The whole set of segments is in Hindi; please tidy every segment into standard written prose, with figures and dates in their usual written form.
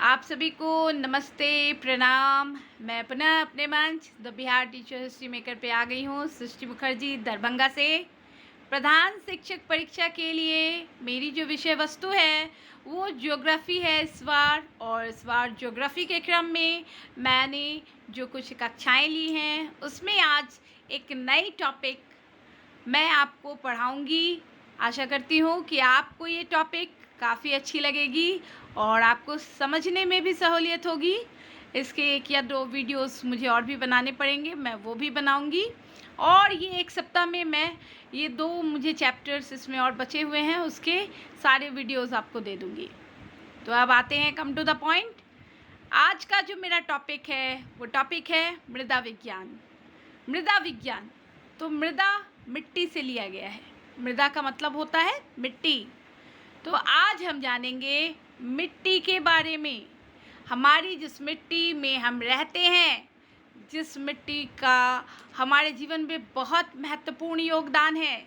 आप सभी को नमस्ते, प्रणाम। मैं पुनः अपने मंच the Bihar teacher history maker पे आ गई हूँ। सृष्टि मुखर्जी दरभंगा से। प्रधान शिक्षक परीक्षा के लिए मेरी जो विषय वस्तु है वो ज्योग्राफी है इस बार। और इस बार ज्योग्राफी के क्रम में मैंने जो कुछ कक्षाएं ली हैं उसमें आज एक नई टॉपिक मैं आपको पढ़ाऊंगी। आशा करती हूँ कि आपको ये टॉपिक काफ़ी अच्छी लगेगी और आपको समझने में भी सहूलियत होगी। इसके 1 या 2 वीडियोस मुझे और भी बनाने पड़ेंगे, मैं वो भी बनाऊंगी। और ये 1 सप्ताह में मैं ये 2 मुझे चैप्टर्स इसमें और बचे हुए हैं उसके सारे वीडियोस आपको दे दूँगी। तो अब आते हैं कम टू द पॉइंट। आज का जो मेरा टॉपिक है वो टॉपिक है मृदा विज्ञान। मृदा विज्ञान तो मृदा मिट्टी से लिया गया है। मृदा का मतलब होता है मिट्टी। तो आज हम जानेंगे मिट्टी के बारे में। हमारी जिस मिट्टी में हम रहते हैं, जिस मिट्टी का हमारे जीवन में बहुत महत्वपूर्ण योगदान है,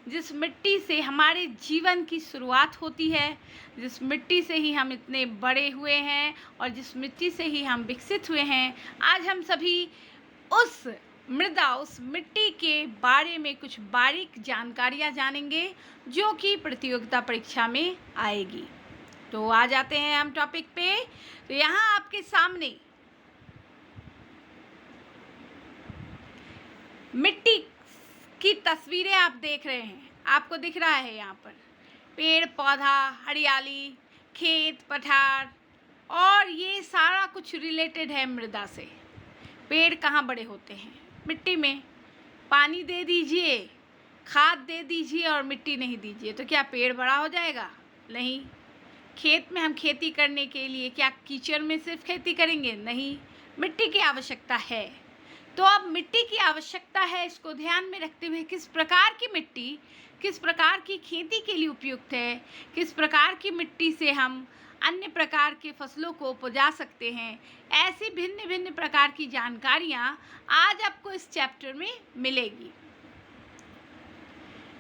जिस मिट्टी से हमारे जीवन की शुरुआत होती है, जिस मिट्टी से ही हम इतने बड़े हुए हैं और जिस मिट्टी से ही हम विकसित हुए हैं, आज हम सभी उस मृदा, उस मिट्टी के बारे में कुछ बारीक जानकारियाँ जानेंगे जो कि प्रतियोगिता परीक्षा में आएगी। तो आ जाते हैं हम टॉपिक पे। तो यहाँ आपके सामने मिट्टी की तस्वीरें आप देख रहे हैं। आपको दिख रहा है यहाँ पर पेड़ पौधा, हरियाली, खेत पठार, और ये सारा कुछ रिलेटेड है मृदा से। पेड़ कहाँ बड़े होते हैं? मिट्टी में। पानी दे दीजिए, खाद दे दीजिए और मिट्टी नहीं दीजिए तो क्या पेड़ बड़ा हो जाएगा? नहीं। खेत में हम खेती करने के लिए क्या कीचड़ में सिर्फ खेती करेंगे? नहीं, मिट्टी की आवश्यकता है। तो अब मिट्टी की आवश्यकता है, इसको ध्यान में रखते हुए किस प्रकार की मिट्टी किस प्रकार की खेती के लिए उपयुक्त है, किस प्रकार की मिट्टी से हम अन्य प्रकार के फसलों को उपजा सकते हैं, ऐसी भिन्न भिन्न प्रकार की जानकारियाँ आज आपको इस चैप्टर में मिलेगी।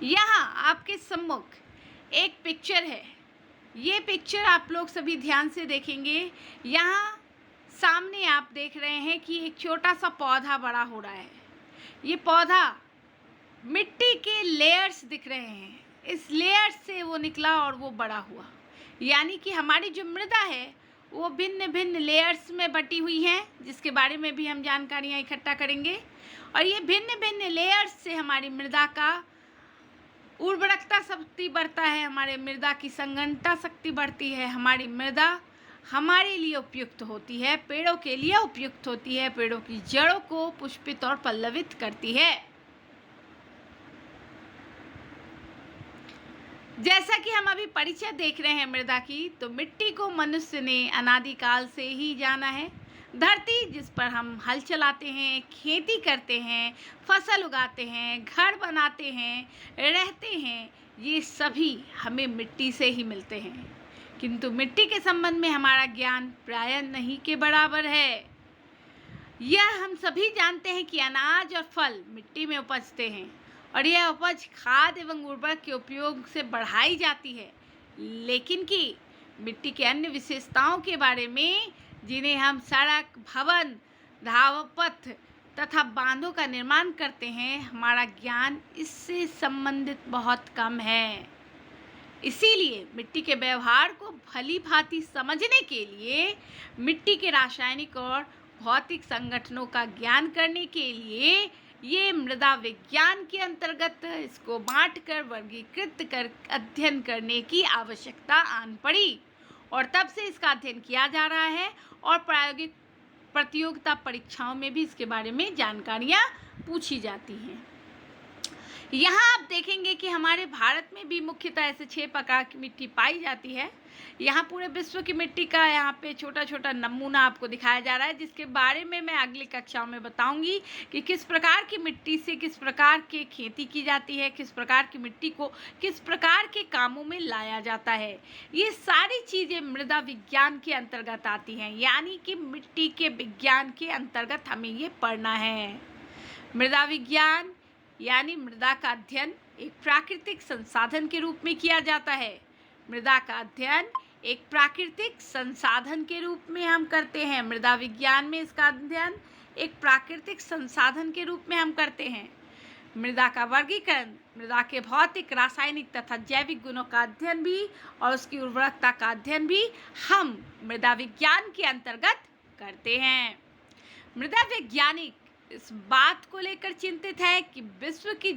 यहाँ आपके सम्मुख एक पिक्चर है। ये पिक्चर आप लोग सभी ध्यान से देखेंगे। यहाँ सामने आप देख रहे हैं कि एक छोटा सा पौधा बड़ा हो रहा है। ये पौधा मिट्टी के लेयर्स दिख रहे हैं, इस लेयर्स से वो निकला और वो बड़ा हुआ। यानी कि हमारी जो मृदा है वो भिन्न भिन्न लेयर्स में बटी हुई है, जिसके बारे में भी हम जानकारियाँ इकट्ठा करेंगे। और ये भिन्न भिन्न लेयर्स से हमारी मृदा का उर्वरकता शक्ति बढ़ता है, हमारे मृदा की संघनता शक्ति बढ़ती है, हमारी मृदा हमारे लिए उपयुक्त होती है, पेड़ों के लिए उपयुक्त होती है, पेड़ों की जड़ों को पुष्पित और पल्लवित करती है। जैसा कि हम अभी परिचय देख रहे हैं मृदा की, तो मिट्टी को मनुष्य ने अनादिकाल से ही जाना है। धरती जिस पर हम हल चलाते हैं, खेती करते हैं, फसल उगाते हैं, घर बनाते हैं, रहते हैं, ये सभी हमें मिट्टी से ही मिलते हैं। किंतु मिट्टी के संबंध में हमारा ज्ञान प्रायः नहीं के बराबर है। यह हम सभी जानते हैं कि अनाज और फल मिट्टी में उपजते हैं और यह उपज खाद एवं उर्वरक के उपयोग से बढ़ाई जाती है, लेकिन कि मिट्टी के अन्य विशेषताओं के बारे में, जिन्हें हम सड़क, भवन, धावपथ तथा बांधों का निर्माण करते हैं, हमारा ज्ञान इससे संबंधित बहुत कम है। इसीलिए मिट्टी के व्यवहार को भली भांति समझने के लिए, मिट्टी के रासायनिक और भौतिक संगठनों का ज्ञान करने के लिए ये मृदा विज्ञान के अंतर्गत इसको बांटकर वर्गीकृत कर अध्ययन करने की आवश्यकता आन पड़ी और तब से इसका अध्ययन किया जा रहा है और प्रायोगिक प्रतियोगिता परीक्षाओं में भी इसके बारे में जानकारियाँ पूछी जाती हैं। यहाँ आप देखेंगे कि हमारे भारत में भी मुख्यतः ऐसे 6 प्रकार की मिट्टी पाई जाती है। यहाँ पूरे विश्व की मिट्टी का यहाँ पे छोटा छोटा नमूना आपको दिखाया जा रहा है, जिसके बारे में मैं अगली कक्षाओं में बताऊंगी कि किस प्रकार की मिट्टी से किस प्रकार की खेती की जाती है, किस प्रकार की मिट्टी को किस प्रकार के कामों में लाया जाता है। ये सारी चीज़ें मृदा विज्ञान के अंतर्गत आती हैं, यानी कि मिट्टी के विज्ञान के अंतर्गत हमें ये पढ़ना है। मृदा विज्ञान यानी मृदा का अध्ययन एक प्राकृतिक संसाधन के रूप में किया जाता है। मृदा का अध्ययन एक प्राकृतिक संसाधन के रूप में हम करते हैं। मृदा विज्ञान में इसका अध्ययन एक प्राकृतिक संसाधन के रूप में हम करते हैं। मृदा का वर्गीकरण, मृदा के भौतिक, रासायनिक तथा जैविक गुणों का अध्ययन भी और उसकी उर्वरकता का अध्ययन भी हम मृदा विज्ञान के अंतर्गत करते हैं। मृदा वैज्ञानिक इस बात को लेकर चिंतित है कि विश्व की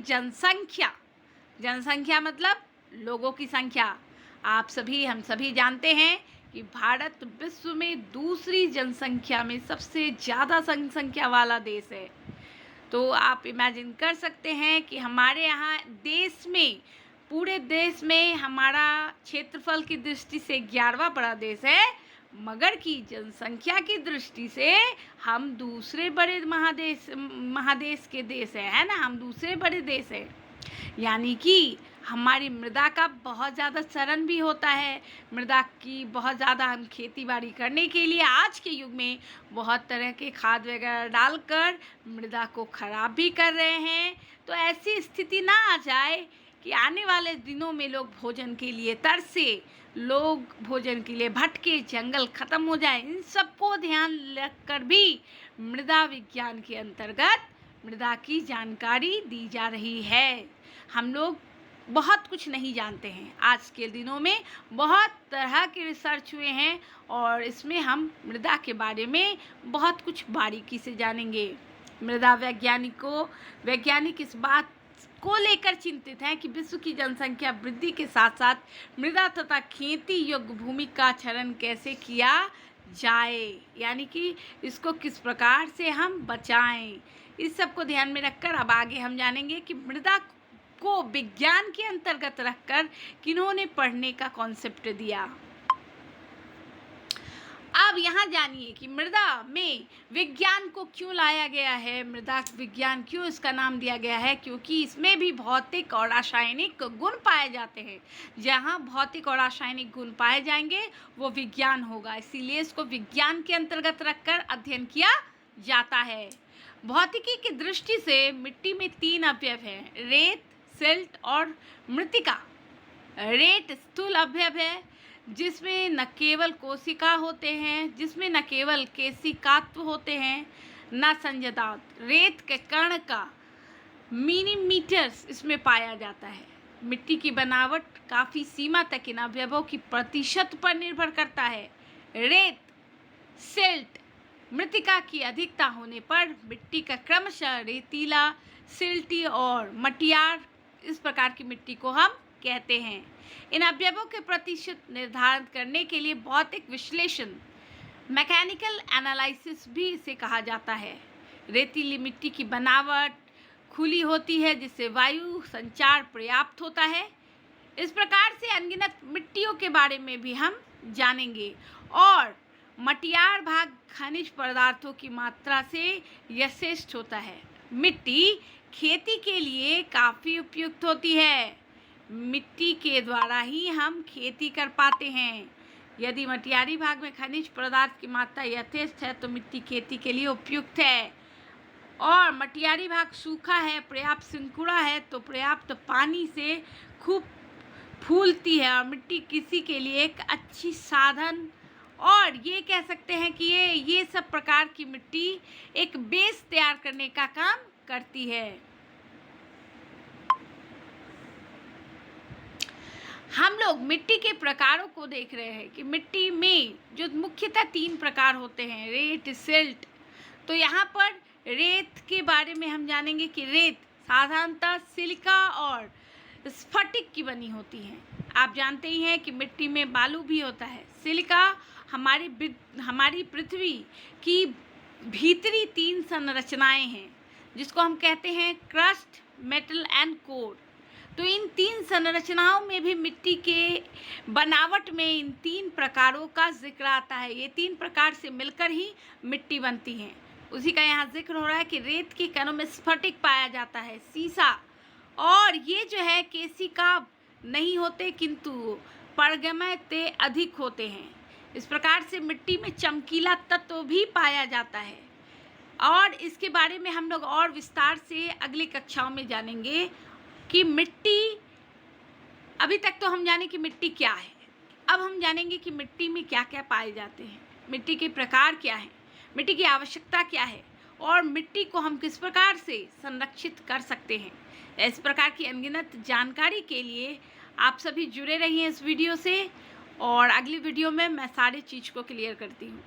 जनसंख्या मतलब लोगों की संख्या, आप सभी हम सभी जानते हैं कि भारत विश्व में दूसरी जनसंख्या में सबसे ज़्यादा जनसंख्या वाला देश है। तो आप इमेजिन कर सकते हैं कि हमारे यहाँ देश में, पूरे देश में हमारा क्षेत्रफल की दृष्टि से 11वां बड़ा देश है, मगर की जनसंख्या की दृष्टि से हम दूसरे बड़े महादेश के देश है ना, हम दूसरे बड़े देश हैं। यानी कि हमारी मृदा का बहुत ज़्यादा क्षरण भी होता है। मृदा की बहुत ज़्यादा हम खेती बाड़ी करने के लिए आज के युग में बहुत तरह के खाद वगैरह डालकर मृदा को खराब भी कर रहे हैं। तो ऐसी स्थिति ना आ जाए कि आने वाले दिनों में लोग भोजन के लिए तरसे, लोग भोजन के लिए भटके, जंगल खत्म हो जाए। इन सबको ध्यान रखकर भी मृदा विज्ञान के अंतर्गत मृदा की जानकारी दी जा रही है। हम लोग बहुत कुछ नहीं जानते हैं। आज के दिनों में बहुत तरह के रिसर्च हुए हैं और इसमें हम मृदा के बारे में बहुत कुछ बारीकी से जानेंगे। मृदा वैज्ञानिक इस बात को लेकर चिंतित हैं कि विश्व की जनसंख्या वृद्धि के साथ साथ मृदा तथा खेती योग्य भूमि का क्षरण कैसे किया जाए, यानी कि इसको किस प्रकार से हम बचाएं। इस सब को ध्यान में रखकर अब आगे हम जानेंगे कि मृदा को विज्ञान के अंतर्गत रखकर किन्होंने पढ़ने का कॉन्सेप्ट दिया। अब यहाँ जानिए कि मृदा में विज्ञान को क्यों लाया गया है, मृदा विज्ञान क्यों इसका नाम दिया गया है। क्योंकि इसमें भी भौतिक और रासायनिक गुण पाए जाते हैं। जहाँ भौतिक और रासायनिक गुण पाए जाएंगे वो विज्ञान होगा, इसीलिए इसको विज्ञान के अंतर्गत रखकर अध्ययन किया जाता है। भौतिकी की दृष्टि से मिट्टी में 3 अवयव हैं, रेत, सिल्ट और मृत्तिका। रेत स्थूल अवयव है जिसमें न केवल कोशिका होते हैं, जिसमें न केवल केशिकात्व होते हैं, न संजदात। रेत के कण का मिलीमीटर्स इसमें पाया जाता है। मिट्टी की बनावट काफ़ी सीमा तक इन अवयवों की प्रतिशत पर निर्भर करता है। रेत, सिल्ट, मृत्तिका की अधिकता होने पर मिट्टी का क्रमशः रेतीला, सिल्टी और मटियार, इस प्रकार की मिट्टी को हम कहते हैं। इन अवयवों के प्रतिशत निर्धारित करने के लिए भौतिक विश्लेषण, मैकेनिकल एनालिसिस भी इसे कहा जाता है। रेतीली मिट्टी की बनावट खुली होती है जिससे वायु संचार पर्याप्त होता है। इस प्रकार से अनगिनत मिट्टियों के बारे में भी हम जानेंगे। और मटियार भाग खनिज पदार्थों की मात्रा से यथेष्ट होता है। मिट्टी खेती के लिए काफ़ी उपयुक्त होती है। मिट्टी के द्वारा ही हम खेती कर पाते हैं। यदि मटियारी भाग में खनिज पदार्थ की मात्रा यथेष्ट है तो मिट्टी खेती के लिए उपयुक्त है। और मटियारी भाग सूखा है, पर्याप्त सिंकुड़ा है तो पर्याप्त पानी से खूब फूलती है और मिट्टी किसी के लिए एक अच्छी साधन, और ये कह सकते हैं कि ये सब प्रकार की मिट्टी एक बेस तैयार करने का काम करती है। हम लोग मिट्टी के प्रकारों को देख रहे हैं कि मिट्टी में जो मुख्यतः 3 प्रकार होते हैं, रेत, सिल्ट। तो यहाँ पर रेत के बारे में हम जानेंगे कि रेत साधारणतः सिलिका और स्फटिक की बनी होती है। आप जानते ही हैं कि मिट्टी में बालू भी होता है। सिलिका हमारी पृथ्वी की भीतरी 3 संरचनाएं हैं जिसको हम कहते हैं क्रस्ट, मेटल एंड कोर। तो इन 3 संरचनाओं में भी मिट्टी के बनावट में इन 3 प्रकारों का जिक्र आता है। ये 3 प्रकार से मिलकर ही मिट्टी बनती है। उसी का यहाँ जिक्र हो रहा है कि रेत के कणों में स्फटिक पाया जाता है, सीसा, और ये जो है केशिका नहीं होते किंतु पर्गमय अधिक होते हैं। इस प्रकार से मिट्टी में चमकीला तत्व भी पाया जाता है। और इसके बारे में हम लोग और विस्तार से अगली कक्षाओं में जानेंगे कि मिट्टी, अभी तक तो हम जाने कि मिट्टी क्या है। अब हम जानेंगे कि मिट्टी में क्या क्या पाए जाते हैं, मिट्टी के प्रकार क्या हैं, मिट्टी की आवश्यकता क्या है और मिट्टी को हम किस प्रकार से संरक्षित कर सकते हैं। इस प्रकार की अनगिनत जानकारी के लिए आप सभी जुड़े रहिए इस वीडियो से, और अगली वीडियो में मैं सारी चीज़ को क्लियर करती हूँ।